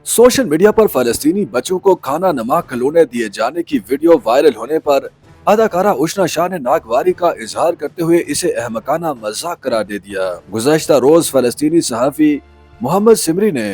Social media पर फलस्तीनी बच्चों को खाना नमक खिलौने दिए जाने की वीडियो वायरल होने पर अदाकारा उशना शाह ने नागवारी का इजहार करते हुए इसे अहमकाना मजाक करार दे दिया। गुज़श्ता रोज फलस्तीनी सहाफी मोहम्मद सिमरी ने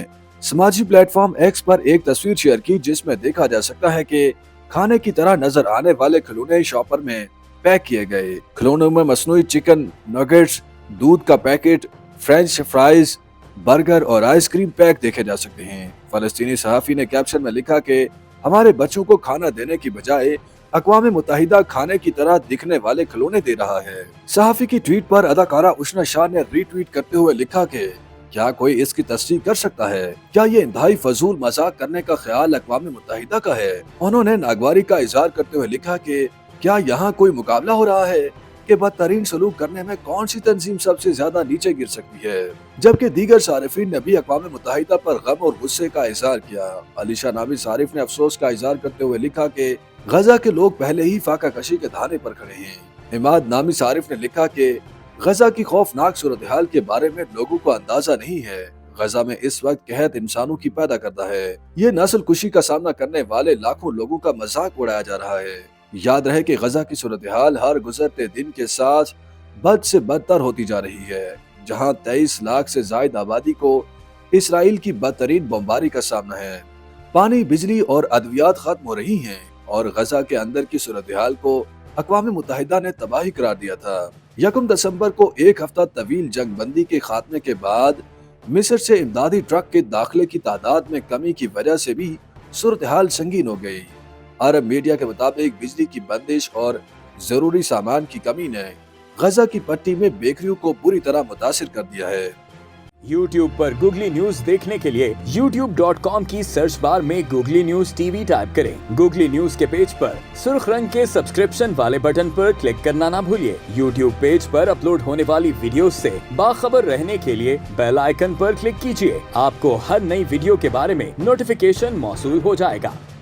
समाजी प्लेटफॉर्म एक्स पर एक तस्वीर शेयर की जिसमें देखा जा सकता है कि खाने की तरह नजर आने वाले खिलौने शॉपर में पैक किए गए। खिलौनों में मसनूई चिकन नगेट्स, दूध का पैकेट, फ्रेंच फ्राइज, बर्गर और आइसक्रीम पैक देखे जा सकते हैं। फलस्तीनी सहाफी ने कैप्शन में लिखा कि हमारे बच्चों को खाना देने की बजाय अक़वाम मुत्तहिदा खाने की तरह दिखने वाले खिलौने दे रहा है। सहाफी की ट्वीट पर अदाकारा उशना शाह ने रीट्वीट करते हुए लिखा कि क्या कोई इसकी तस्दीक कर सकता है? क्या ये इंतहाई फजूल मजाक करने का ख्याल अक़वाम मुत्तहिदा का है? उन्होंने नागवारी का इजहार करते हुए लिखा कि क्या यहाँ कोई मुकाबला हो रहा है कि बदतरीन सलूक करने में कौन सी तंजीम सबसे ज्यादा नीचे गिर सकती है? जबकि दीगर सारिफिन ने भी अक़वाम मुत्तहिदा पर गम और गुस्से का इजहार किया। अलीशा नामी सारिफ ने अफसोस का इजहार करते हुए लिखा कि गजा के लोग पहले ही फाका कशी के धाने पर खड़े हैं। इमाद नामी सारिफ ने लिखा कि गजा की खौफनाक सूरत हाल के बारे में लोगों को अंदाजा नहीं है। गजा में इस वक्त कहत इंसानों की पैदा करता है। ये नस्ल कुशी का सामना करने वाले लाखों लोगों का मजाक उड़ाया जा रहा है। याद रहे कि गजा की सूरत हाल हर गुजरते दिन के साथ बद से बदतर होती जा रही है, जहां 23 लाख से ज्यादा आबादी को इसराइल की बदतरीन बमबारी का सामना है। पानी, बिजली और अद्वियात खत्म हो रही हैं और गजा के अंदर की सूरत हाल को अक़वाम मुत्तहिदा ने तबाही करार दिया था। 1 दिसंबर को एक हफ्ता तवील जंग बंदी के खात्मे के बाद मिस्र से इमदादी ट्रक के दाखिले की तादाद में कमी की वजह से भी सूरत हाल संगीन हो गई। अरब मीडिया के मुताबिक बिजली की बंदिश और जरूरी सामान की कमी ने गजा की पट्टी में बेकरियों को बुरी तरह मुतासिर कर दिया है। YouTube पर गूगली न्यूज देखने के लिए youtube.com की सर्च बार में गूगली न्यूज टीवी टाइप करें। गूगली न्यूज के पेज पर सुर्ख रंग के सब्सक्रिप्शन वाले बटन पर क्लिक करना ना भूलिए। YouTube पेज पर अपलोड होने वाली वीडियोस से बाखबर रहने के लिए बेल आइकन पर क्लिक कीजिए। आपको हर नई वीडियो के बारे में नोटिफिकेशन मौसूल हो जाएगा।